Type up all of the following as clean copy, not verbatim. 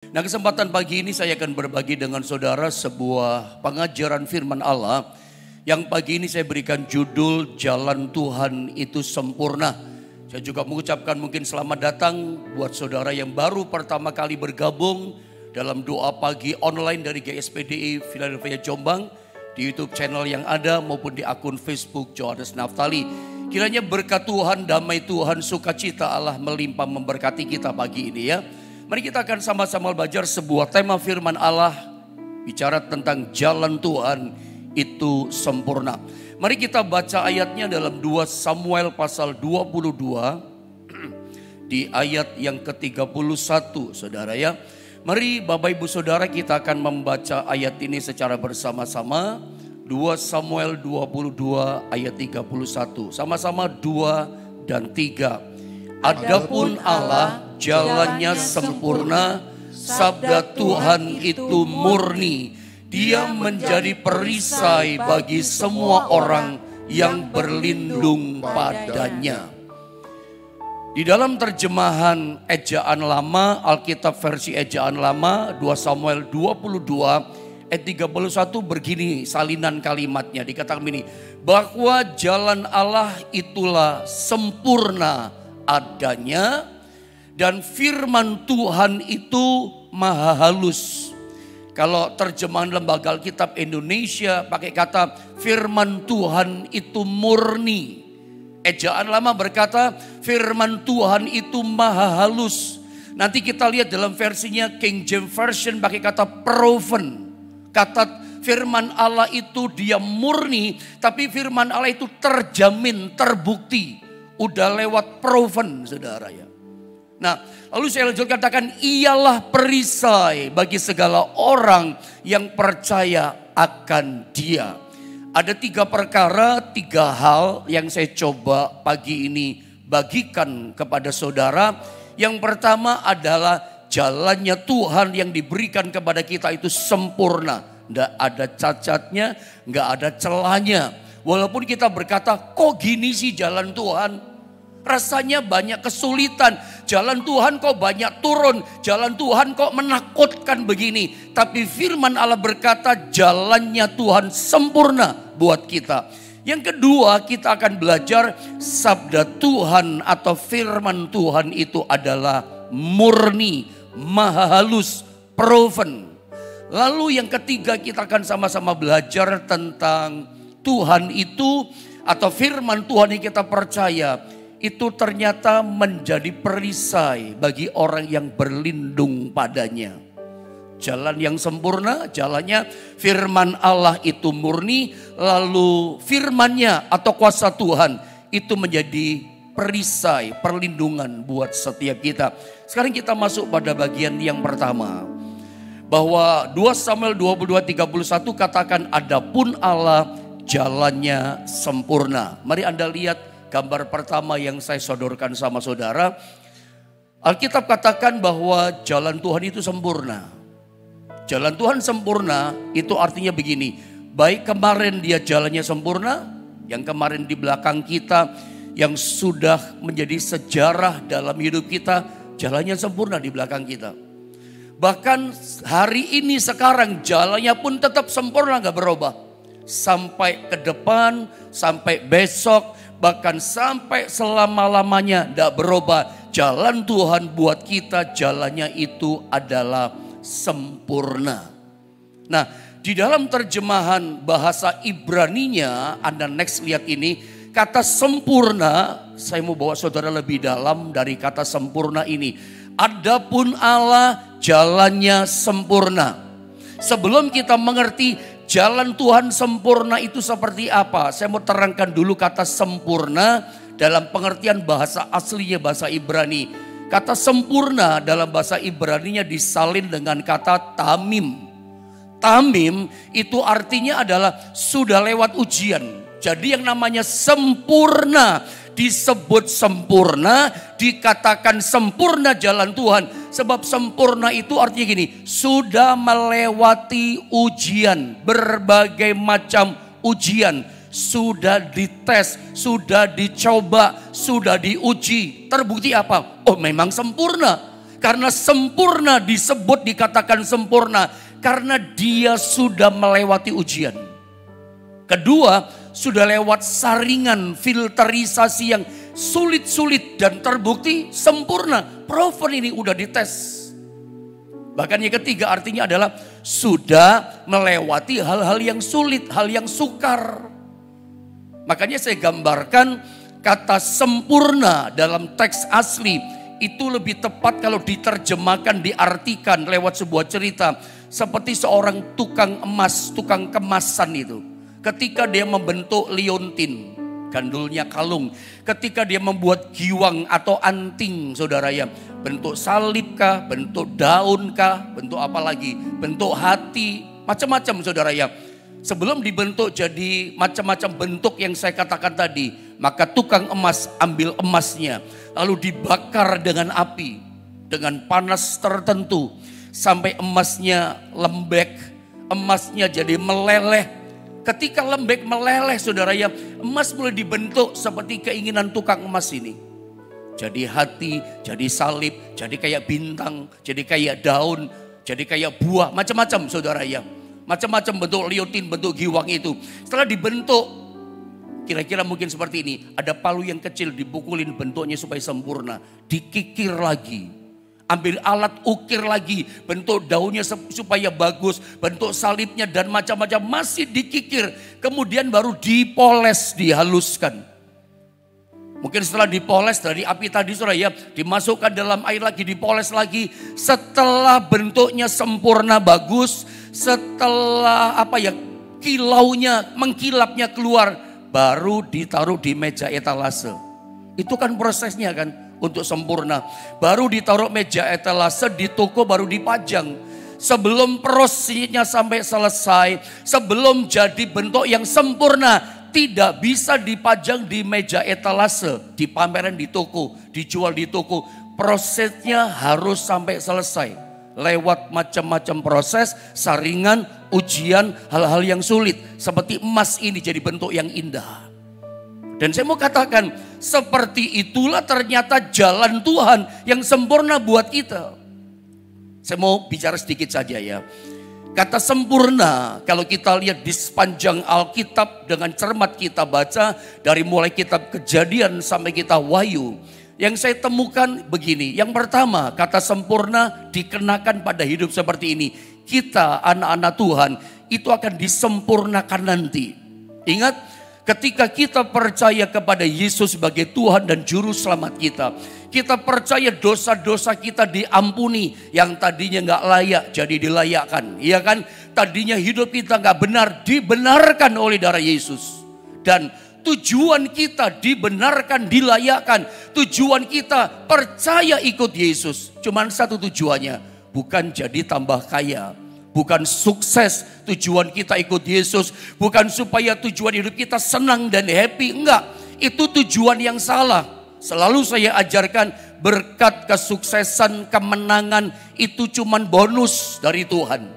Nah, kesempatan pagi ini saya akan berbagi dengan saudara sebuah pengajaran firman Allah yang pagi ini saya berikan judul Jalan Tuhan itu Sempurna. Saya juga mengucapkan mungkin selamat datang buat saudara yang baru pertama kali bergabung dalam doa pagi online dari GSPDI Philadelphia Jombang di YouTube channel yang ada maupun di akun Facebook Johannes Naftali. Kiranya berkat Tuhan, damai Tuhan, sukacita Allah melimpah memberkati kita pagi ini ya. Mari kita akan sama-sama belajar sebuah tema firman Allah bicara tentang jalan Tuhan itu sempurna. Mari kita baca ayatnya dalam 2 Samuel pasal 22 di ayat yang ke-31 saudara ya. Mari Bapak Ibu Saudara kita akan membaca ayat ini secara bersama-sama. 2 Samuel 22 ayat 31. Sama-sama 2 dan 3. Adapun Allah jalannya sempurna, sabda Tuhan itu murni. Dia menjadi perisai bagi semua orang yang berlindung padanya. Di dalam terjemahan ejaan lama, Alkitab versi ejaan lama, 2 Samuel 22 ayat 31 begini salinan kalimatnya. Dikatakan begini, bahwa jalan Allah itulah sempurna adanya dan firman Tuhan itu maha halus. Kalau terjemahan Lembaga Alkitab Indonesia pakai kata firman Tuhan itu murni. Ejaan lama berkata firman Tuhan itu maha halus. Nanti kita lihat dalam versinya King James Version pakai kata proven. Kata firman Allah itu dia murni, tapi firman Allah itu terjamin, terbukti. Udah lewat proven saudara ya. Nah lalu saya lanjut katakan ialah perisai bagi segala orang yang percaya akan dia. Ada 3 perkara, 3 hal yang saya coba pagi ini bagikan kepada saudara. Yang pertama adalah jalannya Tuhan yang diberikan kepada kita itu sempurna. Nggak ada cacatnya, nggak ada celahnya. Walaupun kita berkata kok gini sih jalan Tuhan. Rasanya banyak kesulitan. Jalan Tuhan kok banyak turun. Jalan Tuhan kok menakutkan begini. Tapi firman Allah berkata jalannya Tuhan sempurna buat kita. Yang kedua kita akan belajar sabda Tuhan atau firman Tuhan itu adalah murni, maha halus, proven. Lalu yang ketiga kita akan sama-sama belajar tentang Tuhan itu atau firman Tuhan yang kita percaya. Itu ternyata menjadi perisai bagi orang yang berlindung padanya. Jalan yang sempurna, jalannya firman Allah itu murni. Lalu firmannya atau kuasa Tuhan itu menjadi perisai, perlindungan buat setiap kita. Sekarang kita masuk pada bagian yang pertama. Bahwa 2 Samuel 22:31 katakan adapun Allah jalannya sempurna. Mari Anda lihat gambar pertama yang saya sodorkan sama saudara. Alkitab katakan bahwa jalan Tuhan itu sempurna. Jalan Tuhan sempurna itu artinya begini. Baik kemarin dia jalannya sempurna. Yang kemarin di belakang kita. Yang sudah menjadi sejarah dalam hidup kita. Jalannya sempurna di belakang kita. Bahkan hari ini sekarang jalannya pun tetap sempurna gak berubah. Sampai ke depan, sampai besok. Bahkan sampai selama-lamanya tidak berubah. Jalan Tuhan buat kita jalannya itu adalah sempurna. Nah di dalam terjemahan bahasa Ibraninya Anda next lihat ini. Kata sempurna saya mau bawa saudara lebih dalam dari kata sempurna ini. Adapun Allah jalannya sempurna. Sebelum kita mengerti jalan Tuhan sempurna itu seperti apa? Saya mau terangkan dulu kata sempurna dalam pengertian bahasa aslinya bahasa Ibrani. Kata sempurna dalam bahasa Ibraninya disalin dengan kata tamim. Tamim itu artinya adalah sudah lewat ujian. Jadi yang namanya sempurna disebut sempurna, dikatakan sempurna jalan Tuhan. Sebab sempurna itu artinya gini, sudah melewati ujian, berbagai macam ujian. Sudah dites, sudah dicoba, sudah diuji. Terbukti apa? Oh memang sempurna. Karena sempurna disebut dikatakan sempurna karena dia sudah melewati ujian. Kedua, sudah lewat saringan filterisasi yang sulit-sulit dan terbukti sempurna. Proven ini udah dites. Bahkan yang ketiga artinya adalah sudah melewati hal-hal yang sulit, hal yang sukar. Makanya saya gambarkan kata sempurna dalam teks asli itu lebih tepat kalau diterjemahkan, diartikan lewat sebuah cerita. Seperti seorang tukang emas, tukang kemasan itu. Ketika dia membentuk liontin, gandulnya kalung. Ketika dia membuat giwang atau anting, saudara ya. Bentuk salib kah, bentuk daun kah, bentuk apa lagi, bentuk hati, macam-macam saudara ya. Sebelum dibentuk jadi macam-macam bentuk yang saya katakan tadi, maka tukang emas ambil emasnya, lalu dibakar dengan api, dengan panas tertentu, sampai emasnya lembek, emasnya jadi meleleh. Ketika lembek meleleh saudara ya, emas mulai dibentuk seperti keinginan tukang emas ini. Jadi hati, jadi salib, jadi kayak bintang, jadi kayak daun, jadi kayak buah, macam-macam saudara ya. Macam-macam bentuk liontin, bentuk giwang itu. Setelah dibentuk, kira-kira mungkin seperti ini. Ada palu yang kecil dipukulin bentuknya supaya sempurna. Dikikir lagi. Ambil alat ukir lagi. Bentuk daunnya supaya bagus. Bentuk salibnya dan macam-macam masih dikikir. Kemudian baru dipoles, dihaluskan. Mungkin setelah dipoles dari api tadi saudara ya, dimasukkan dalam air lagi, dipoles lagi. Setelah bentuknya sempurna bagus, setelah kilaunya, mengkilapnya keluar, baru ditaruh di meja etalase. Itu kan prosesnya kan untuk sempurna. Baru ditaruh meja etalase di toko, baru dipajang. Sebelum prosesnya sampai selesai, sebelum jadi bentuk yang sempurna, tidak bisa dipajang di meja etalase, dipamerin di toko, dijual di toko. Prosesnya harus sampai selesai. Lewat macam-macam proses, saringan, ujian, hal-hal yang sulit. Seperti emas ini jadi bentuk yang indah. Dan saya mau katakan, seperti itulah ternyata jalan Tuhan yang sempurna buat kita. Saya mau bicara sedikit saja ya. Kata sempurna, kalau kita lihat di sepanjang Alkitab dengan cermat kita baca dari mulai kitab Kejadian sampai kitab Wahyu, yang saya temukan begini. Yang pertama, kata sempurna dikenakan pada hidup seperti ini. Kita anak-anak Tuhan itu akan disempurnakan nanti. Ingat, ketika kita percaya kepada Yesus sebagai Tuhan dan Juru Selamat kita, kita percaya dosa-dosa kita diampuni. Yang tadinya gak layak jadi dilayakkan. Iya kan? Tadinya hidup kita gak benar, dibenarkan oleh darah Yesus. Dan tujuan kita dibenarkan, dilayakkan. Tujuan kita percaya ikut Yesus. Cuman satu tujuannya, bukan jadi tambah kaya. Bukan sukses tujuan kita ikut Yesus. Bukan supaya tujuan hidup kita senang dan happy. Enggak, itu tujuan yang salah. Selalu saya ajarkan berkat, kesuksesan, kemenangan itu cuman bonus dari Tuhan.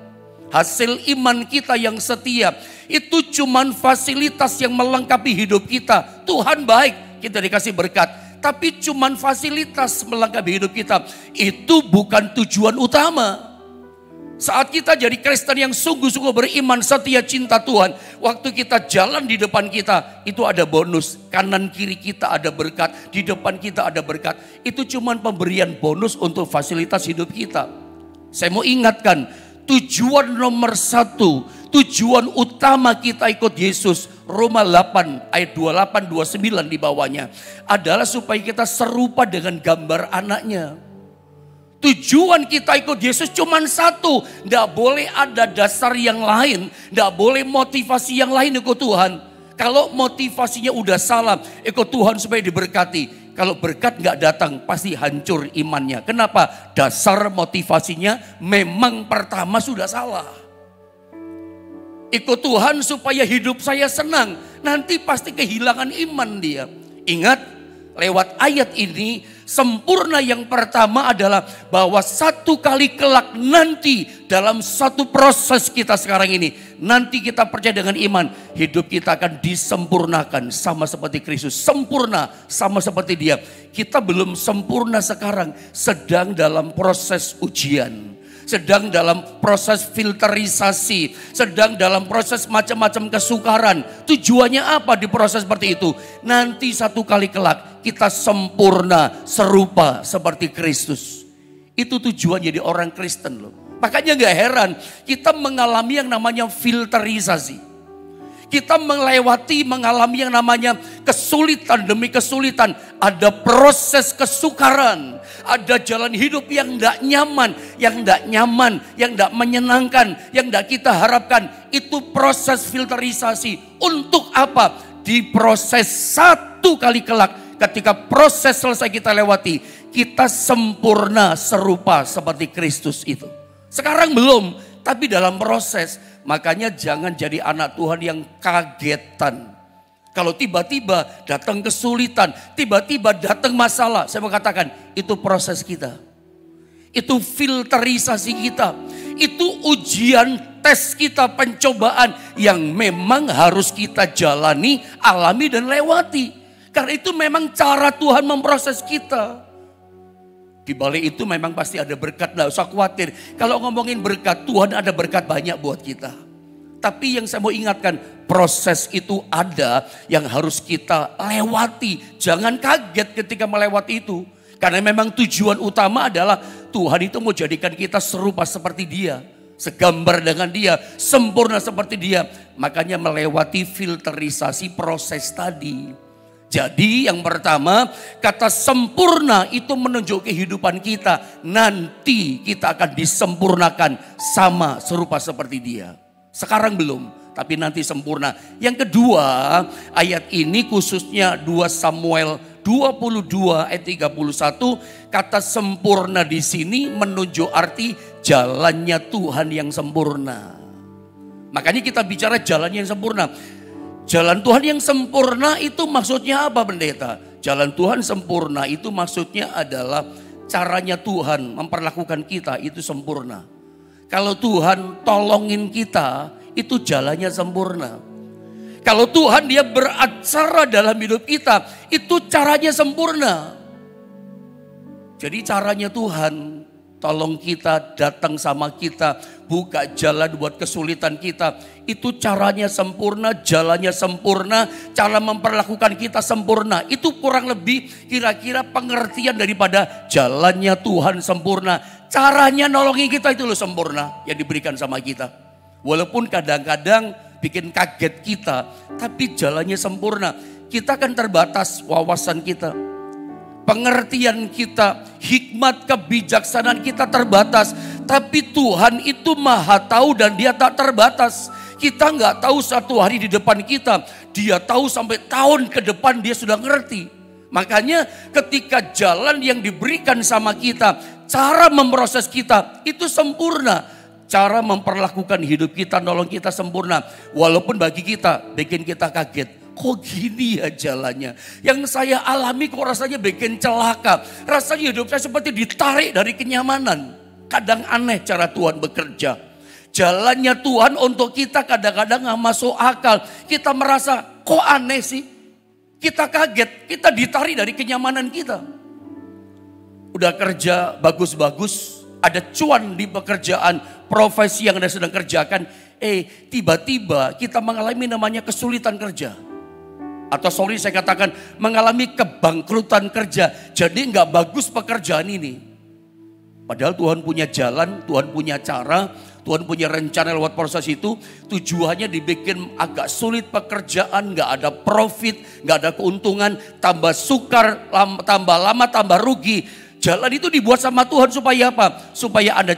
Hasil iman kita yang setia itu cuman fasilitas yang melengkapi hidup kita. Tuhan baik, kita dikasih berkat. Tapi cuman fasilitas melengkapi hidup kita. Itu bukan tujuan utama. Saat kita jadi Kristen yang sungguh-sungguh beriman, setia, cinta Tuhan, waktu kita jalan di depan kita, itu ada bonus. Kanan kiri kita ada berkat, di depan kita ada berkat. Itu cuma pemberian bonus untuk fasilitas hidup kita. Saya mau ingatkan, tujuan nomor 1, tujuan utama kita ikut Yesus, Roma 8 ayat 28-29 di bawahnya, adalah supaya kita serupa dengan gambar anaknya. Tujuan kita ikut Yesus cuma satu. Tidak boleh ada dasar yang lain. Tidak boleh motivasi yang lain ikut Tuhan. Kalau motivasinya udah salah, ikut Tuhan supaya diberkati. Kalau berkat nggak datang, pasti hancur imannya. Kenapa? Dasar motivasinya memang pertama sudah salah. Ikut Tuhan supaya hidup saya senang. Nanti pasti kehilangan iman dia. Ingat, lewat ayat ini Sempurna yang pertama adalah bahwa satu kali kelak nanti dalam satu proses kita sekarang ini, nanti kita percaya dengan iman, hidup kita akan disempurnakan sama seperti Kristus. Sempurna sama seperti Dia. Kita belum sempurna sekarang, sedang dalam proses ujian. Sedang dalam proses filterisasi, sedang dalam proses macam-macam kesukaran. Tujuannya apa di proses seperti itu? Nanti satu kali kelak kita sempurna serupa seperti Kristus. Itu tujuan jadi orang Kristen loh. Makanya gak heran kita mengalami yang namanya filterisasi. Kita mengalami yang namanya kesulitan demi kesulitan. Ada proses kesukaran. Ada jalan hidup yang tidak nyaman, yang tidak menyenangkan, yang tidak kita harapkan. Itu proses filterisasi. Untuk apa? Diproses satu kali kelak. Ketika proses selesai kita lewati, kita sempurna serupa seperti Kristus itu. Sekarang belum, tapi dalam proses. Makanya jangan jadi anak Tuhan yang kagetan. Kalau tiba-tiba datang kesulitan, tiba-tiba datang masalah, saya mau katakan itu proses kita. Itu filterisasi kita. Itu ujian tes kita, pencobaan yang memang harus kita jalani, alami dan lewati. Karena itu memang cara Tuhan memproses kita. Di balik itu memang pasti ada berkat, gak usah khawatir. Kalau ngomongin berkat, Tuhan ada berkat banyak buat kita. Tapi yang saya mau ingatkan, proses itu ada yang harus kita lewati. Jangan kaget ketika melewati itu. Karena memang tujuan utama adalah Tuhan itu mau jadikan kita serupa seperti Dia. Segambar dengan Dia, sempurna seperti Dia. Makanya melewati filterisasi proses tadi. Jadi yang pertama, kata sempurna itu menunjuk kehidupan kita. Nanti kita akan disempurnakan sama serupa seperti Dia. Sekarang belum, tapi nanti sempurna. Yang kedua, ayat ini khususnya 2 Samuel 22 ayat 31. Kata sempurna di sini menunjuk arti jalannya Tuhan yang sempurna. Makanya kita bicara jalan yang sempurna. Jalan Tuhan yang sempurna itu maksudnya apa pendeta? Jalan Tuhan sempurna itu maksudnya adalah caranya Tuhan memperlakukan kita itu sempurna. Kalau Tuhan tolongin kita itu jalannya sempurna. Kalau Tuhan dia beracara dalam hidup kita itu caranya sempurna. Jadi caranya Tuhan tolong kita, datang sama kita, buka jalan buat kesulitan kita. Itu caranya sempurna, jalannya sempurna, cara memperlakukan kita sempurna. Itu kurang lebih kira-kira pengertian daripada jalannya Tuhan sempurna. Caranya nolongin kita itu loh sempurna yang diberikan sama kita. Walaupun kadang-kadang bikin kaget kita, tapi jalannya sempurna. Kita kan terbatas wawasan kita. Pengertian kita, hikmat kebijaksanaan kita terbatas. Tapi Tuhan itu maha tahu dan Dia tak terbatas. Kita nggak tahu satu hari di depan kita. Dia tahu sampai tahun ke depan Dia sudah ngerti. Makanya ketika jalan yang diberikan sama kita, cara memproses kita itu sempurna. Cara memperlakukan hidup kita, nolong kita sempurna. Walaupun bagi kita, bikin kita kaget. Kok gini ya jalannya? Yang saya alami kok rasanya bikin celaka. Rasanya hidup saya seperti ditarik dari kenyamanan. Kadang aneh cara Tuhan bekerja. Jalannya Tuhan untuk kita kadang-kadang gak masuk akal. Kita merasa kok aneh sih? Kita kaget, kita ditarik dari kenyamanan kita. Udah kerja bagus-bagus, ada cuan di pekerjaan, profesi yang Anda sedang kerjakan. Tiba-tiba kita mengalami namanya kesulitan kerja. Atau saya katakan mengalami kebangkrutan kerja. Jadi gak bagus pekerjaan ini. Padahal Tuhan punya jalan, Tuhan punya cara, Tuhan punya rencana lewat proses itu. Tujuannya dibikin agak sulit pekerjaan, gak ada profit, gak ada keuntungan. Tambah sukar, tambah lama, tambah rugi. Jalan itu dibuat sama Tuhan supaya apa? Supaya Anda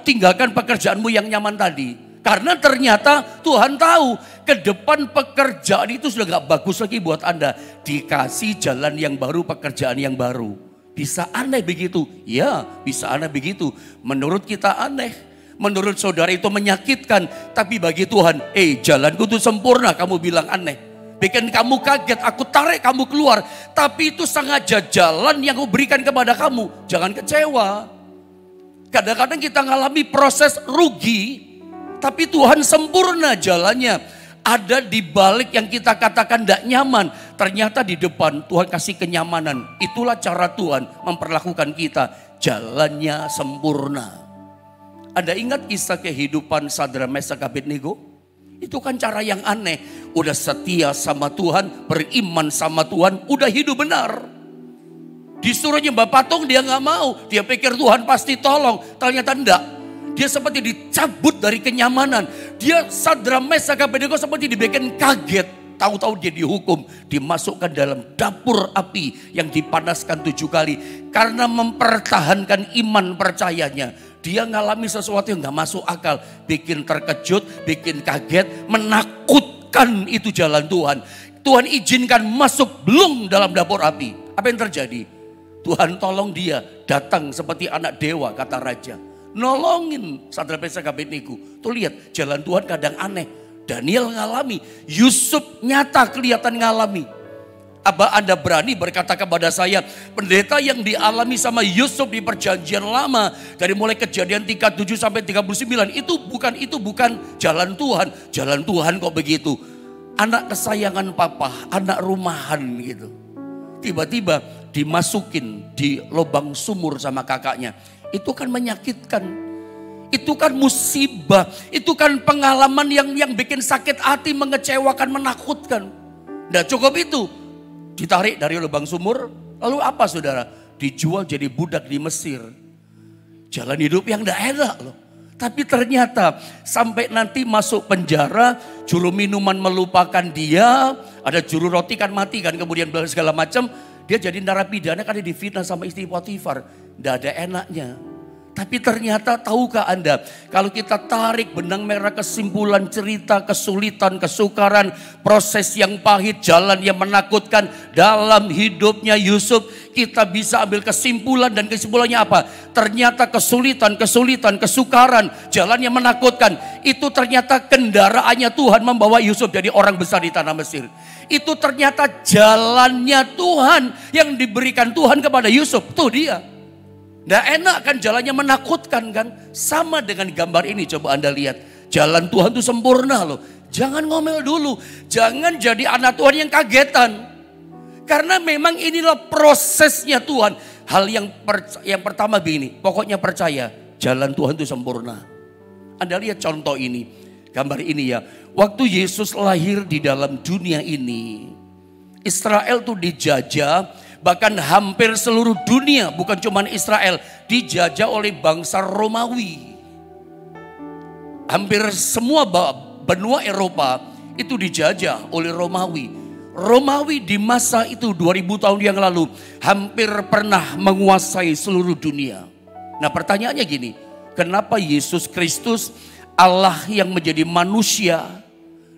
tinggalkan pekerjaanmu yang nyaman tadi. Karena ternyata Tuhan tahu ke depan pekerjaan itu sudah gak bagus lagi buat Anda. Dikasih jalan yang baru, pekerjaan yang baru. Bisa aneh begitu? Ya, bisa aneh begitu. Menurut kita aneh. Menurut saudara itu menyakitkan. Tapi bagi Tuhan, jalanku itu sempurna, kamu bilang aneh. bikin kamu kaget, aku tarik kamu keluar. Tapi itu sengaja jalan yang aku berikan kepada kamu. Jangan kecewa. Kadang-kadang kita ngalami proses rugi, tapi Tuhan sempurna jalannya. Ada di balik yang kita katakan tidak nyaman, ternyata di depan Tuhan kasih kenyamanan. Itulah cara Tuhan memperlakukan kita, jalannya sempurna. Anda ingat kisah kehidupan Sadrak, Mesak, Abednego? Itu kan cara yang aneh. Udah setia sama Tuhan, beriman sama Tuhan, udah hidup benar. Disuruh nyembah patung dia nggak mau. Dia pikir Tuhan pasti tolong. Ternyata enggak. Dia seperti dicabut dari kenyamanan. Dia Sadrak, Mesak, Abednego seperti dibikin kaget. Tahu-tahu dia dihukum. Dimasukkan dalam dapur api yang dipanaskan 7 kali. Karena mempertahankan iman percayanya. Dia ngalami sesuatu yang gak masuk akal. Bikin terkejut, bikin kaget, menakutkan itu jalan Tuhan. Tuhan izinkan masuk belum dalam dapur api. Apa yang terjadi? Tuhan tolong dia datang seperti anak dewa, kata raja. Nolongin Sadrak, Mesak, Abednego. Tuh lihat jalan Tuhan kadang aneh. Daniel ngalami, Yusuf nyata kelihatan ngalami. Apa Anda berani berkata kepada saya, pendeta yang dialami sama Yusuf di perjanjian lama dari mulai Kejadian 37 sampai 39 itu bukan jalan Tuhan. Jalan Tuhan kok begitu. Anak kesayangan papa, anak rumahan gitu. Tiba-tiba dimasukin di lubang sumur sama kakaknya. Itu kan menyakitkan. Itu kan musibah. Itu kan pengalaman yang bikin sakit hati, mengecewakan, menakutkan. Nah cukup itu. Ditarik dari lubang sumur. Lalu apa saudara? Dijual jadi budak di Mesir. Jalan hidup yang tidak enak loh. Tapi ternyata sampai nanti masuk penjara, juru minuman melupakan dia, ada juru roti kan mati kan, kemudian segala macam. Dia jadi narapidana karena difitnah sama istri Potifar. Tidak ada enaknya. Tapi ternyata tahukah Anda, kalau kita tarik benang merah kesimpulan cerita, kesulitan, kesukaran, proses yang pahit, jalan yang menakutkan dalam hidupnya Yusuf, kita bisa ambil kesimpulan, dan kesimpulannya apa? Ternyata kesulitan, kesukaran, jalan yang menakutkan, itu ternyata kendaraannya Tuhan membawa Yusuf jadi orang besar di tanah Mesir. Itu ternyata jalannya Tuhan yang diberikan Tuhan kepada Yusuf, tuh dia. Nah enak kan, jalannya menakutkan kan. Sama dengan gambar ini, coba Anda lihat. Jalan Tuhan itu sempurna loh. Jangan ngomel dulu. Jangan jadi anak Tuhan yang kagetan. Karena memang inilah prosesnya Tuhan. Hal yang pertama begini. Pokoknya percaya jalan Tuhan itu sempurna. Anda lihat contoh ini. Gambar ini ya. Waktu Yesus lahir di dalam dunia ini. Israel tuh dijajah. Bahkan hampir seluruh dunia, bukan cuma Israel, dijajah oleh bangsa Romawi. Hampir semua benua Eropa itu dijajah oleh Romawi. Romawi di masa itu 2000 tahun yang lalu hampir pernah menguasai seluruh dunia. Nah pertanyaannya gini, kenapa Yesus Kristus, Allah yang menjadi manusia,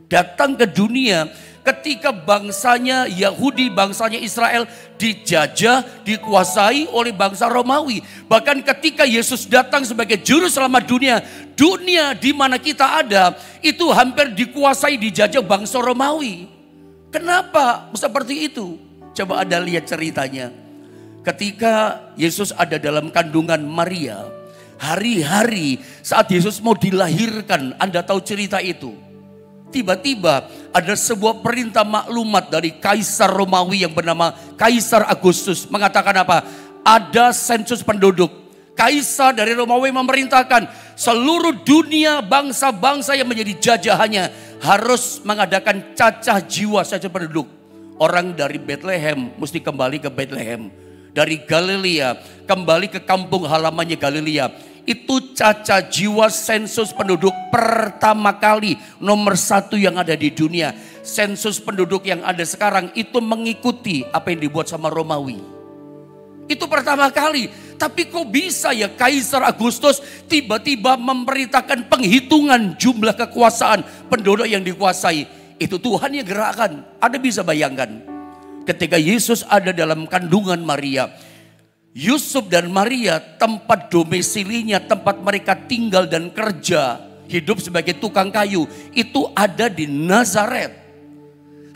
datang ke dunia ketika bangsanya Yahudi, bangsanya Israel dijajah, dikuasai oleh bangsa Romawi. Bahkan ketika Yesus datang sebagai juru selamat dunia, dunia di mana kita ada itu hampir dikuasai, dijajah bangsa Romawi. Kenapa seperti itu? Coba Anda lihat ceritanya. Ketika Yesus ada dalam kandungan Maria, hari-hari saat Yesus mau dilahirkan, Anda tahu cerita itu. Tiba-tiba ada sebuah perintah maklumat dari Kaisar Romawi yang bernama Kaisar Agustus. Mengatakan apa? Ada sensus penduduk. Kaisar dari Romawi memerintahkan seluruh dunia, bangsa-bangsa yang menjadi jajahannya harus mengadakan cacah jiwa sensus penduduk. Orang dari Bethlehem mesti kembali ke Bethlehem. Dari Galilea kembali ke kampung halamannya Galilea. Itu cacah jiwa sensus penduduk pertama kali, nomor 1 yang ada di dunia. Sensus penduduk yang ada sekarang itu mengikuti apa yang dibuat sama Romawi. Itu pertama kali. Tapi kok bisa ya Kaisar Agustus tiba-tiba memerintahkan penghitungan jumlah kekuasaan penduduk yang dikuasai. Itu Tuhan yang gerakkan. Anda bisa bayangkan. Ketika Yesus ada dalam kandungan Maria, Yusuf dan Maria tempat domisilinya, tempat mereka tinggal dan kerja, hidup sebagai tukang kayu, itu ada di Nazaret.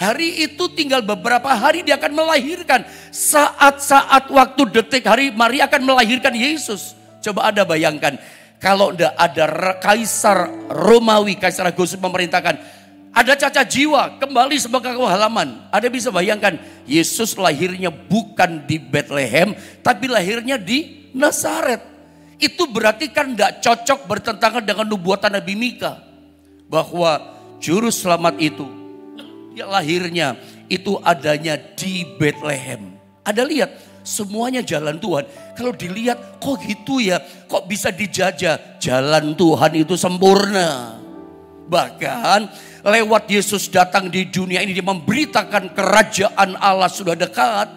Hari itu tinggal beberapa hari dia akan melahirkan. Saat-saat waktu detik hari Maria akan melahirkan Yesus. Coba Anda bayangkan. Kalau tidak ada Kaisar Romawi, Kaisar Augustus memerintahkan. Ada cacat jiwa kembali sebagai halaman. Anda bisa bayangkan Yesus lahirnya bukan di Bethlehem. Tapi lahirnya di Nazaret. Itu berarti kan tidak cocok bertentangan dengan nubuatan Nabi Mika. Bahwa juru selamat itu. Ya lahirnya itu adanya di Bethlehem. Ada lihat semuanya jalan Tuhan. Kalau dilihat kok gitu ya, kok bisa dijajah. Jalan Tuhan itu sempurna. Bahkan lewat Yesus datang di dunia ini dia memberitakan kerajaan Allah sudah dekat.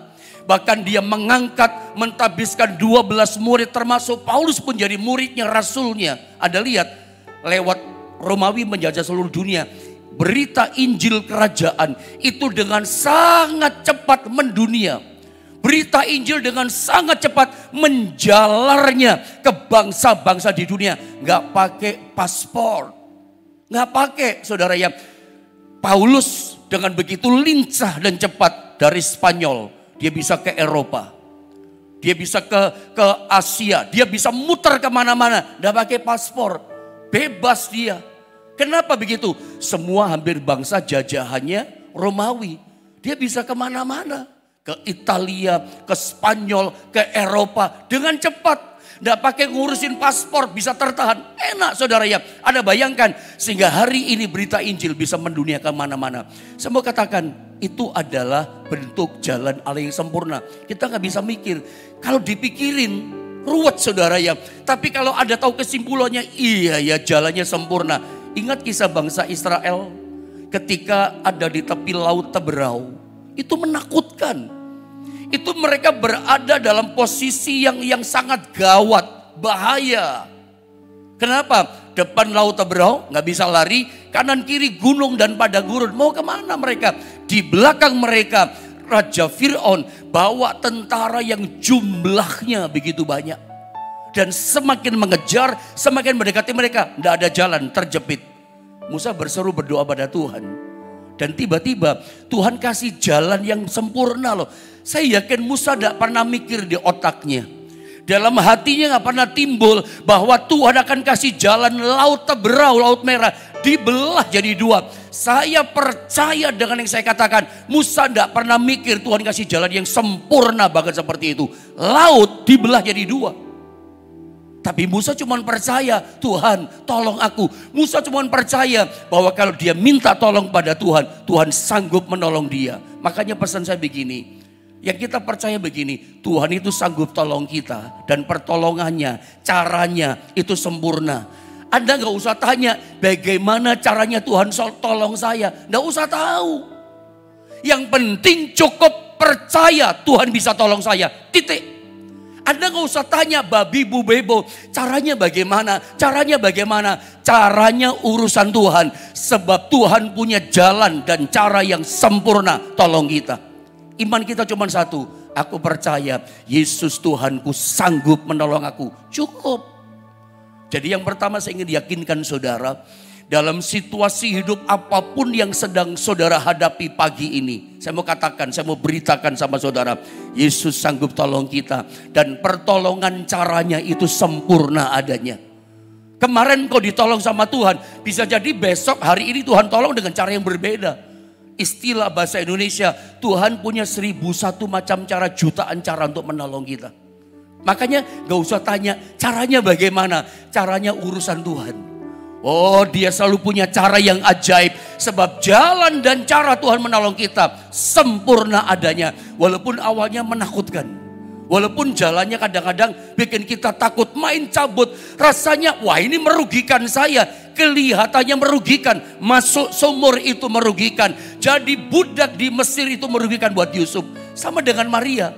Bahkan dia mengangkat, mentabiskan 12 murid termasuk Paulus pun jadi muridnya, rasulnya. Ada lihat lewat Romawi menjajah seluruh dunia. Berita Injil kerajaan itu dengan sangat cepat mendunia. Berita Injil dengan sangat cepat menjalarnya ke bangsa-bangsa di dunia. Gak pakai paspor. Gak pakai saudara ya. Paulus dengan begitu lincah dan cepat dari Spanyol. Dia bisa ke Eropa. Dia bisa ke Asia. Dia bisa muter kemana-mana. Gak pakai paspor. Bebas dia. Kenapa begitu? Semua hampir bangsa jajahannya Romawi. Dia bisa kemana-mana. Ke Italia, ke Spanyol, ke Eropa. Dengan cepat. Tidak pakai ngurusin paspor, bisa tertahan. Enak saudara ya. Anda bayangkan. Sehingga hari ini berita Injil bisa mendunia kemana-mana. Saya mau katakan itu adalah bentuk jalan Allah yang sempurna. Kita gak bisa mikir. Kalau dipikirin ruwet saudara ya. Tapi kalau ada tahu kesimpulannya, iya ya jalannya sempurna. Ingat kisah bangsa Israel ketika ada di tepi laut Teberau. Itu menakutkan. Itu mereka berada dalam posisi yang sangat gawat, bahaya. Kenapa? Depan laut Teberau gak bisa lari, kanan kiri gunung dan padang gurun. Mau kemana mereka? Di belakang mereka Raja Fir'aun bawa tentara yang jumlahnya begitu banyak. Dan semakin mengejar, semakin mendekati mereka. Tidak ada jalan, terjepit. Musa berseru berdoa pada Tuhan. Dan tiba-tiba Tuhan kasih jalan yang sempurna loh. Saya yakin Musa tidak pernah mikir di otaknya. Dalam hatinya gak pernah timbul bahwa Tuhan akan kasih jalan laut Teberau, laut merah. Dibelah jadi dua. Saya percaya dengan yang saya katakan. Musa tidak pernah mikir Tuhan kasih jalan yang sempurna banget seperti itu. Laut dibelah jadi dua. Tapi Musa cuma percaya, Tuhan tolong aku. Musa cuma percaya bahwa kalau dia minta tolong pada Tuhan, Tuhan sanggup menolong dia. Makanya pesan saya begini, yang kita percaya begini, Tuhan itu sanggup tolong kita. Dan pertolongannya, caranya itu sempurna. Anda gak usah tanya bagaimana caranya Tuhan tolong saya. Gak usah tahu. Yang penting cukup percaya Tuhan bisa tolong saya, titik. Anda gak usah tanya babi bu bebo, caranya bagaimana, caranya bagaimana. Caranya urusan Tuhan. Sebab Tuhan punya jalan dan cara yang sempurna tolong kita. Iman kita cuma satu, aku percaya Yesus Tuhanku sanggup menolong aku. Cukup. Jadi yang pertama saya ingin yakinkan saudara, dalam situasi hidup apapun yang sedang saudara hadapi pagi ini. Saya mau katakan, saya mau beritakan sama saudara. Yesus sanggup tolong kita. Dan pertolongan caranya itu sempurna adanya. Kemarin kau ditolong sama Tuhan. Bisa jadi besok hari ini Tuhan tolong dengan cara yang berbeda. Istilah bahasa Indonesia, Tuhan punya 1001 macam cara, jutaan cara untuk menolong kita. Makanya gak usah tanya caranya bagaimana. Caranya urusan Tuhan. Oh, dia selalu punya cara yang ajaib. Sebab jalan dan cara Tuhan menolong kita sempurna adanya. Walaupun awalnya menakutkan. Walaupun jalannya kadang-kadang bikin kita takut, main cabut. Rasanya, wah ini merugikan saya. Kelihatannya merugikan. Masuk sumur itu merugikan. Jadi budak di Mesir itu merugikan buat Yusuf. Sama dengan Maria.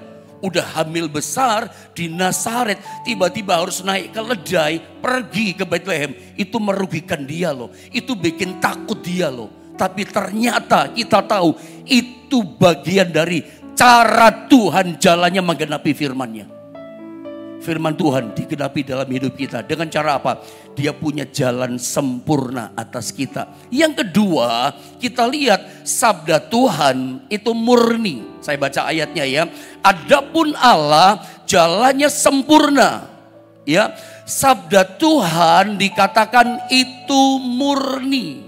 Udah hamil besar di Nazaret, tiba-tiba harus naik ke keledai, pergi ke Bethlehem. Itu merugikan dia loh, itu bikin takut dia loh. Tapi ternyata kita tahu itu bagian dari cara Tuhan jalannya menggenapi firman-Nya. firman Tuhan digenapi dalam hidup kita. Dengan cara apa? Dia punya jalan sempurna atas kita. Yang kedua, kita lihat sabda Tuhan itu murni. Saya baca ayatnya ya. Adapun Allah jalannya sempurna. Ya, sabda Tuhan dikatakan itu murni.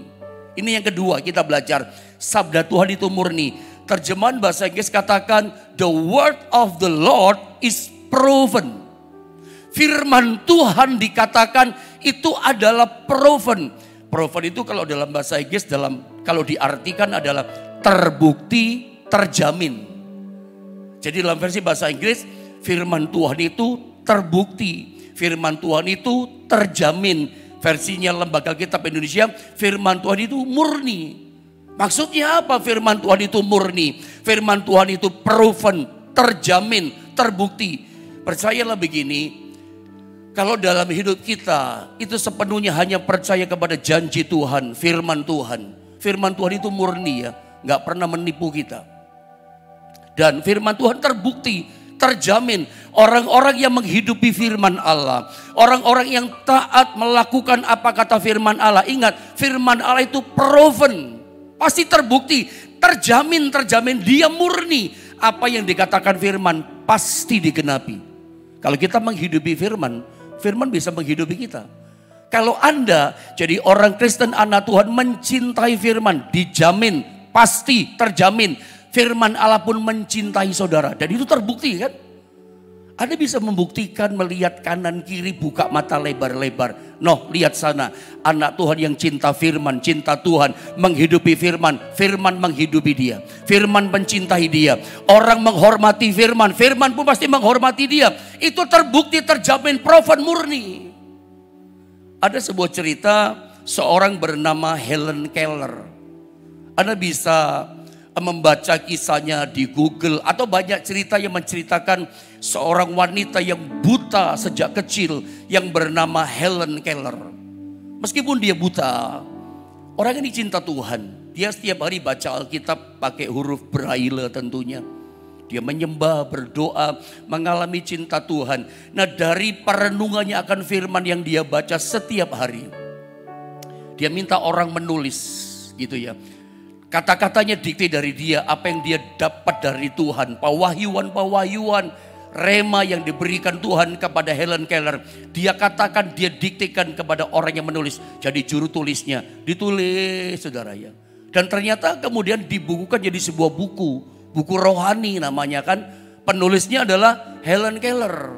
Ini yang kedua kita belajar. Sabda Tuhan itu murni. Terjemahan bahasa Inggris katakan the word of the Lord is proven. Firman Tuhan dikatakan itu adalah proven. Proven itu kalau dalam bahasa Inggris kalau diartikan adalah terbukti, terjamin. Jadi dalam versi bahasa Inggris firman Tuhan itu terbukti. Firman Tuhan itu terjamin. Versinya Lembaga Kitab Indonesia, firman Tuhan itu murni. Maksudnya apa firman Tuhan itu murni? Firman Tuhan itu proven, terjamin, terbukti. Percayalah begini, kalau dalam hidup kita itu sepenuhnya hanya percaya kepada janji Tuhan, firman Tuhan. Firman Tuhan itu murni ya, gak pernah menipu kita. Dan firman Tuhan terbukti, terjamin. Orang-orang yang menghidupi firman Allah, orang-orang yang taat melakukan apa kata firman Allah. Ingat, firman Allah itu proven, pasti terbukti, terjamin. Dia murni. Apa yang dikatakan firman pasti digenapi. Kalau kita menghidupi firman, firman bisa menghidupi kita. Kalau Anda jadi orang Kristen, anak Tuhan, mencintai firman, dijamin, pasti, terjamin. Firman Allah pun mencintai saudara. Dan itu terbukti kan? Anda bisa membuktikan melihat kanan kiri, buka mata lebar-lebar. Noh, lihat sana. Anak Tuhan yang cinta firman, cinta Tuhan. Menghidupi firman, firman menghidupi dia. Firman mencintai dia. Orang menghormati firman, firman pun pasti menghormati dia. Itu terbukti, terjamin, proven, murni. Ada sebuah cerita seorang bernama Helen Keller. Anda bisa membaca kisahnya di Google, atau banyak cerita yang menceritakan seorang wanita yang buta sejak kecil yang bernama Helen Keller. Meskipun dia buta, orang ini cinta Tuhan. Dia setiap hari baca Alkitab pakai huruf Braille tentunya. Dia menyembah, berdoa, mengalami cinta Tuhan. Nah, dari perenungannya akan firman yang dia baca setiap hari, dia minta orang menulis gitu ya. Kata-katanya dikte dari dia, apa yang dia dapat dari Tuhan. Pewahyuan, rema yang diberikan Tuhan kepada Helen Keller. Dia katakan, dia diktekan kepada orang yang menulis. Jadi juru tulisnya, ditulis saudara ya. Dan ternyata kemudian dibukukan jadi sebuah buku. Buku rohani namanya kan. Penulisnya adalah Helen Keller.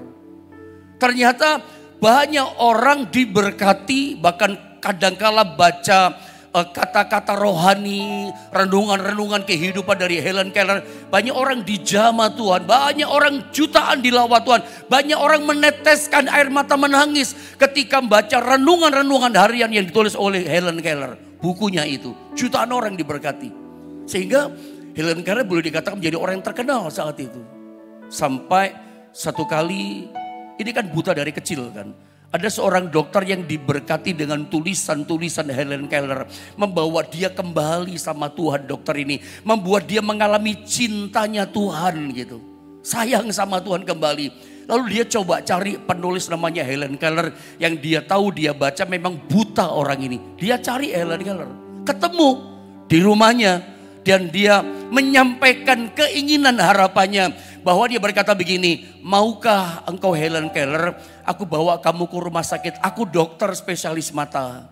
Ternyata banyak orang diberkati, bahkan kadangkala baca kata-kata rohani, renungan-renungan kehidupan dari Helen Keller. Banyak orang dijamah Tuhan, banyak orang jutaan dilawat Tuhan, banyak orang meneteskan air mata menangis ketika membaca renungan-renungan harian yang ditulis oleh Helen Keller. Bukunya itu, jutaan orang diberkati. Sehingga Helen Keller boleh dikatakan menjadi orang yang terkenal saat itu. Sampai satu kali, ini kan buta dari kecil kan. Ada seorang dokter yang diberkati dengan tulisan-tulisan Helen Keller. Membawa dia kembali sama Tuhan, dokter ini. Membuat dia mengalami cintanya Tuhan gitu. Sayang sama Tuhan kembali. Lalu dia coba cari penulis namanya Helen Keller. Yang dia tahu, dia baca, memang buta orang ini. Dia cari Helen Keller. Ketemu di rumahnya. Dan dia menyampaikan keinginan harapannya. Bahwa dia berkata begini, maukah engkau Helen Keller, aku bawa kamu ke rumah sakit, aku dokter spesialis mata.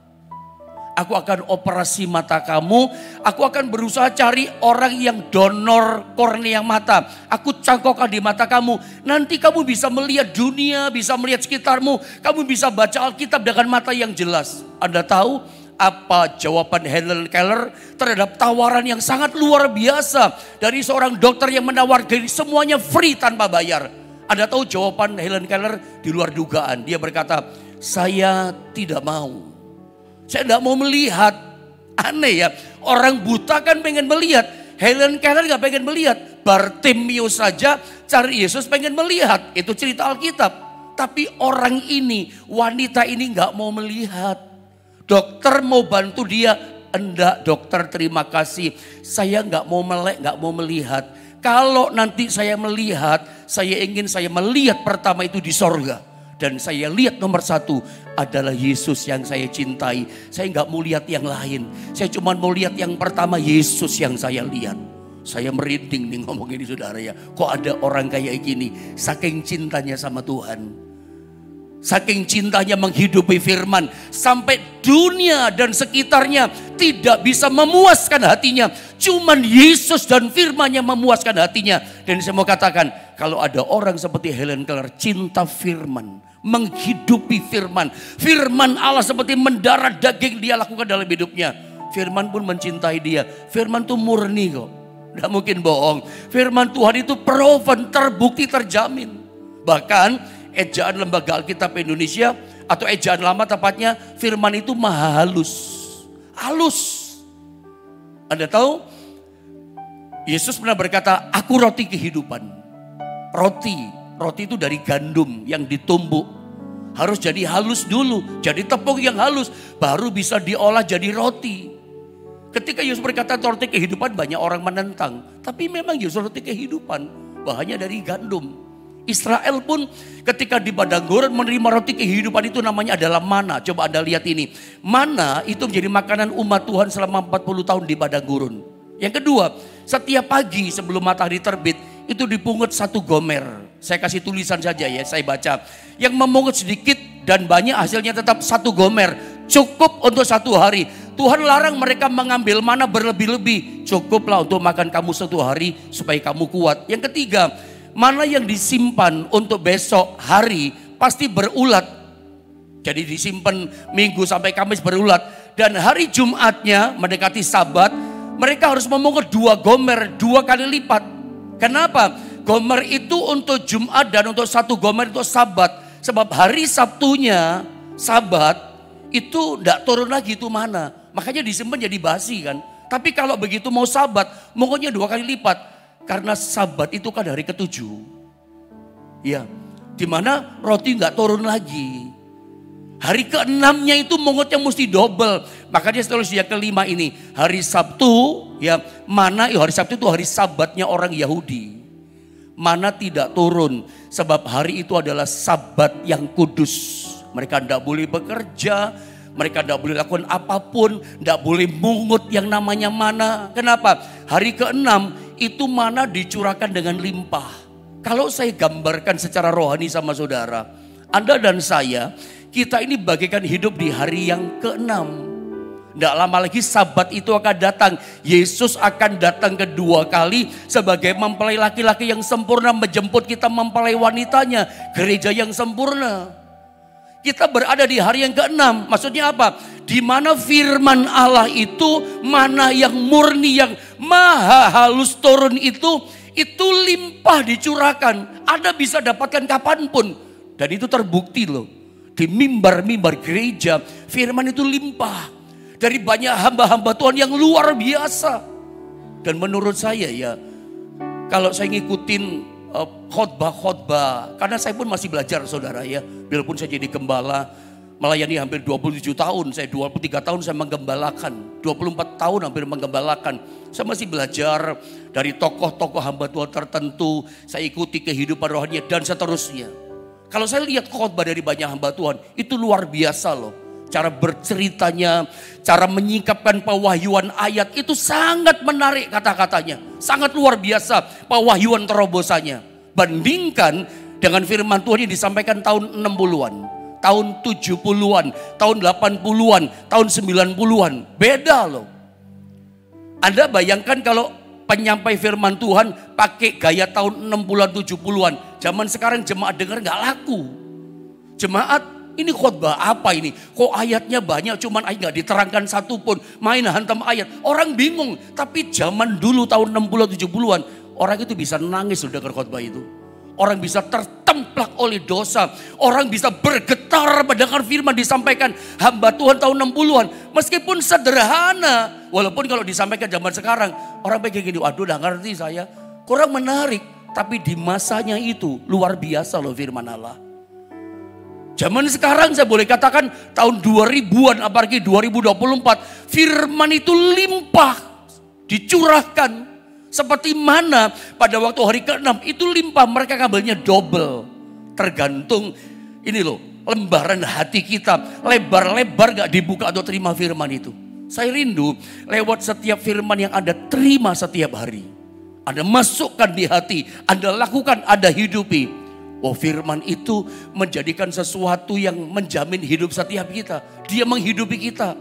Aku akan operasi mata kamu, aku akan berusaha cari orang yang donor kornea mata. Aku cangkokkan di mata kamu, nanti kamu bisa melihat dunia, bisa melihat sekitarmu. Kamu bisa baca Alkitab dengan mata yang jelas. Anda tahu apa jawaban Helen Keller terhadap tawaran yang sangat luar biasa dari seorang dokter yang menawarkan semuanya free tanpa bayar? Anda tahu jawaban Helen Keller di luar dugaan. Dia berkata, saya tidak mau. Saya tidak mau melihat. Aneh ya, orang buta kan pengen melihat. Helen Keller gak pengen melihat. Bartimeus saja cari Yesus pengen melihat. Itu cerita Alkitab. Tapi orang ini, wanita ini gak mau melihat. Dokter mau bantu dia, enggak dokter terima kasih, saya nggak mau melek, nggak mau melihat. Kalau nanti saya melihat, saya melihat pertama itu di sorga. Dan saya lihat nomor satu adalah Yesus yang saya cintai. Saya nggak mau lihat yang lain. Saya cuma mau lihat yang pertama, Yesus yang saya lihat. Saya merinding nih ngomong ini saudara ya. Kok ada orang kayak gini, saking cintanya sama Tuhan. Saking cintanya menghidupi firman. Sampai dunia dan sekitarnya tidak bisa memuaskan hatinya. Cuman Yesus dan firman-Nya memuaskan hatinya. Dan saya mau katakan, kalau ada orang seperti Helen Keller, cinta firman, menghidupi firman. Firman Allah seperti mendarah daging dia lakukan dalam hidupnya. Firman pun mencintai dia. Firman itu murni kok. Tidak mungkin bohong. Firman Tuhan itu proven, terbukti, terjamin. Bahkan ejaan Lembaga Alkitab Indonesia atau ejaan lama tepatnya, firman itu maha halus. Halus. Anda tahu? Yesus pernah berkata, aku roti kehidupan. Roti itu dari gandum yang ditumbuk. Harus jadi halus dulu, jadi tepung yang halus, baru bisa diolah jadi roti. Ketika Yesus berkata roti kehidupan, banyak orang menentang. Tapi memang Yesus roti kehidupan, bahannya dari gandum. Israel pun ketika di padang gurun menerima roti kehidupan itu namanya adalah mana. Coba Anda lihat ini. Mana itu menjadi makanan umat Tuhan selama 40 tahun di padang gurun. Yang kedua, setiap pagi sebelum matahari terbit itu dipungut 1 gomer. Saya kasih tulisan saja ya, saya baca. Yang memungut sedikit dan banyak hasilnya tetap 1 gomer. Cukup untuk 1 hari. Tuhan larang mereka mengambil mana berlebih-lebih. Cukuplah untuk makan kamu 1 hari supaya kamu kuat. Yang ketiga, mana yang disimpan untuk besok hari pasti berulat. Jadi disimpan Minggu sampai Kamis berulat. Dan hari Jumatnya mendekati Sabat, mereka harus memungut 2 gomer, 2 kali lipat. Kenapa? Gomer itu untuk Jumat dan untuk 1 gomer untuk Sabat. Sebab hari Sabtunya Sabat itu tidak turun lagi itu mana. Makanya disimpan jadi basi kan. Tapi kalau begitu mau Sabat, mungutnya 2 kali lipat. Karena Sabat itu kan hari ke-7. Ya, dimana roti nggak turun lagi. Hari ke-6-nya itu mungutnya mesti double. Makanya setelah yang ke-5 ini, hari Sabtu, ya mana hari Sabtu itu hari Sabatnya orang Yahudi. Mana tidak turun, sebab hari itu adalah Sabat yang kudus. Mereka tidak boleh bekerja, mereka tidak boleh lakukan apapun, tidak boleh mungut yang namanya mana. Kenapa? Hari ke-6 itu mana dicurahkan dengan limpah. Kalau saya gambarkan secara rohani sama saudara, Anda dan saya, kita ini bagaikan hidup di hari yang ke-6. Tidak lama lagi Sabat itu akan datang. Yesus akan datang kedua kali sebagai mempelai laki-laki yang sempurna, menjemput kita mempelai wanitanya, gereja yang sempurna. Kita berada di hari yang ke-6. Maksudnya apa? Di mana firman Allah itu, mana yang murni, yang maha halus turun itu limpah dicurahkan. Anda bisa dapatkan kapanpun. Dan itu terbukti loh. Di mimbar-mimbar gereja, firman itu limpah. Dari banyak hamba-hamba Tuhan yang luar biasa. Dan menurut saya ya, kalau saya ngikutin khotbah, karena saya pun masih belajar saudara ya. Biarpun saya jadi gembala, melayani hampir 27 tahun, saya 23 tahun saya menggembalakan, 24 tahun hampir menggembalakan. Saya masih belajar dari tokoh-tokoh hamba Tuhan tertentu, saya ikuti kehidupan rohaninya dan seterusnya. Kalau saya lihat khotbah dari banyak hamba Tuhan, itu luar biasa loh. Cara berceritanya, cara menyingkapkan pewahyuan ayat itu sangat menarik kata-katanya. Sangat luar biasa pewahyuan terobosannya. Bandingkan dengan firman Tuhan yang disampaikan tahun 60-an, tahun 70-an, tahun 80-an, tahun 90-an. Beda loh. Anda bayangkan kalau penyampai firman Tuhan pakai gaya tahun 60-an, 70-an. Zaman sekarang jemaat dengar gak laku. Jemaat, ini khotbah apa ini? Kok ayatnya banyak cuman ayat gak diterangkan satu pun. Main hantam ayat. Orang bingung. Tapi zaman dulu tahun 60-an 70-an. Orang itu bisa nangis loh dengar khotbah itu. Orang bisa tertemplak oleh dosa. Orang bisa bergetar mendengar firman disampaikan hamba Tuhan tahun 60-an. Meskipun sederhana. Walaupun kalau disampaikan zaman sekarang. Orang pikir gini, waduh udah ngerti saya. Kurang menarik. Tapi di masanya itu luar biasa loh firman Allah. Zaman sekarang saya boleh katakan tahun 2000-an apalagi 2024. Firman itu limpah. Dicurahkan. Seperti mana pada waktu hari ke-6 itu limpah, mereka ngambilnya double. Tergantung ini loh, lembaran hati kita. Lebar-lebar gak dibuka atau terima firman itu. Saya rindu lewat setiap firman yang Anda terima setiap hari. Anda masukkan di hati, Anda lakukan, Anda hidupi. Oh, firman itu menjadikan sesuatu yang menjamin hidup setiap kita. Dia menghidupi kita.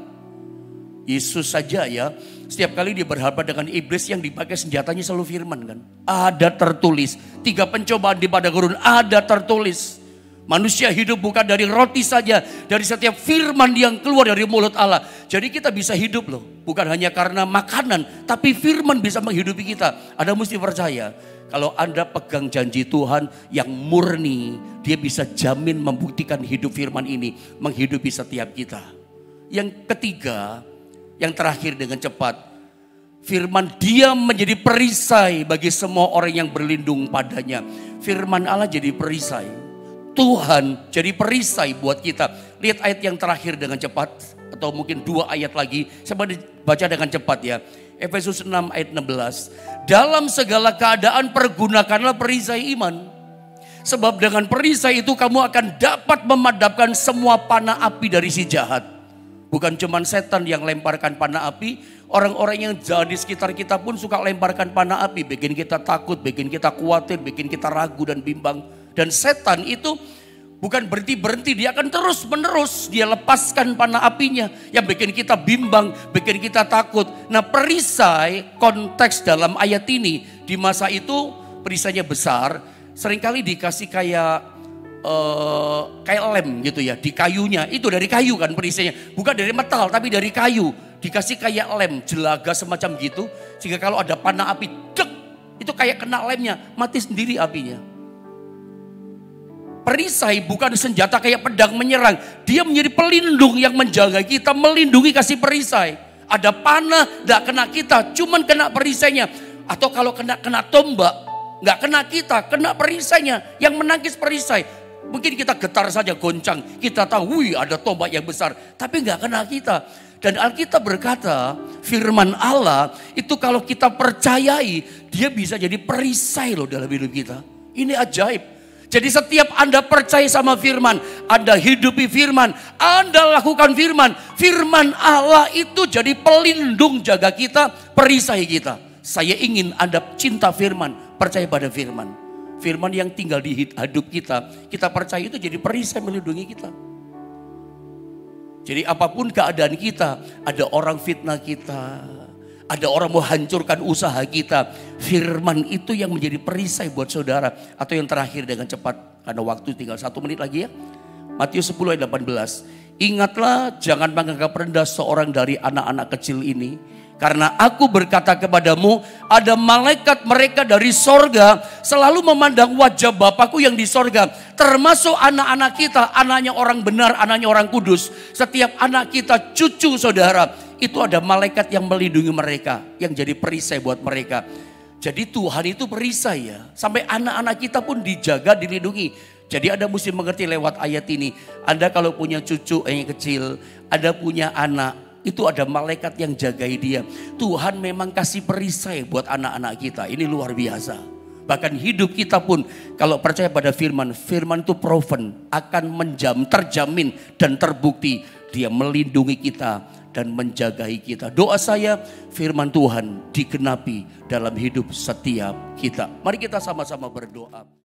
Yesus saja ya, setiap kali dia berhadapan dengan iblis yang dipakai senjatanya selalu firman kan. Ada tertulis, 3 pencobaan di padang gurun ada tertulis. Manusia hidup bukan dari roti saja, dari setiap firman yang keluar dari mulut Allah. Jadi kita bisa hidup loh, bukan hanya karena makanan, tapi firman bisa menghidupi kita. Anda mesti percaya, kalau Anda pegang janji Tuhan yang murni, dia bisa jamin membuktikan hidup firman ini, menghidupi setiap kita. Yang ketiga, yang terakhir dengan cepat, firman dia menjadi perisai bagi semua orang yang berlindung padanya. Firman Allah jadi perisai. Tuhan jadi perisai buat kita. Lihat ayat yang terakhir dengan cepat. Atau mungkin 2 ayat lagi. Saya baca dengan cepat ya. Efesus 6 ayat 16. Dalam segala keadaan pergunakanlah perisai iman. Sebab dengan perisai itu kamu akan dapat memadamkan semua panah api dari si jahat. Bukan cuma setan yang lemparkan panah api. Orang-orang yang jahat di sekitar kita pun suka lemparkan panah api. Bikin kita takut, bikin kita khawatir, bikin kita ragu dan bimbang. Dan setan itu bukan berhenti-berhenti, dia akan terus-menerus dia lepaskan panah apinya yang bikin kita bimbang, bikin kita takut. Nah, perisai konteks dalam ayat ini di masa itu perisainya besar, seringkali dikasih kayak lem gitu ya, di kayunya. Itu dari kayu kan perisainya, bukan dari metal tapi dari kayu. Dikasih kayak lem, jelaga semacam gitu, sehingga kalau ada panah api, dek, itu kayak kena lemnya, mati sendiri apinya. Perisai bukan senjata kayak pedang menyerang. Dia menjadi pelindung yang menjaga kita, melindungi kasih perisai. Ada panah, gak kena kita, cuman kena perisainya. Atau kalau kena tombak, gak kena kita, kena perisainya. Yang menangkis perisai. Mungkin kita getar saja, goncang. Kita tahu, wih ada tombak yang besar. Tapi gak kena kita. Dan Alkitab berkata, firman Allah itu kalau kita percayai, dia bisa jadi perisai loh dalam hidup kita. Ini ajaib. Jadi setiap Anda percaya sama firman, Anda hidupi firman, Anda lakukan firman. Firman Allah itu jadi pelindung jaga kita, perisai kita. Saya ingin Anda cinta firman, percaya pada firman. Firman yang tinggal di hidup kita percaya itu jadi perisai melindungi kita. Jadi apapun keadaan kita, ada orang fitnah kita, ada orang mau hancurkan usaha kita. Firman itu yang menjadi perisai buat saudara. Atau yang terakhir dengan cepat, karena waktu tinggal 1 menit lagi ya. Matius 10 ayat 18. Ingatlah jangan menganggap rendah seorang dari anak-anak kecil ini. Karena aku berkata kepadamu, ada malaikat mereka dari sorga selalu memandang wajah Bapakku yang di sorga. Termasuk anak-anak kita, anaknya orang benar, anaknya orang kudus. Setiap anak kita, cucu saudara. Itu ada malaikat yang melindungi mereka, yang jadi perisai buat mereka. Jadi Tuhan itu perisai ya. Sampai anak-anak kita pun dijaga, dilindungi. Jadi Anda mesti mengerti lewat ayat ini. Anda kalau punya cucu yang kecil, Anda punya anak, itu ada malaikat yang jagai dia. Tuhan memang kasih perisai buat anak-anak kita. Ini luar biasa. Bahkan hidup kita pun kalau percaya pada firman, firman itu proven, akan terjamin dan terbukti. Dia melindungi kita dan menjagai kita. Doa saya firman Tuhan digenapi dalam hidup setiap kita. Mari kita sama-sama berdoa.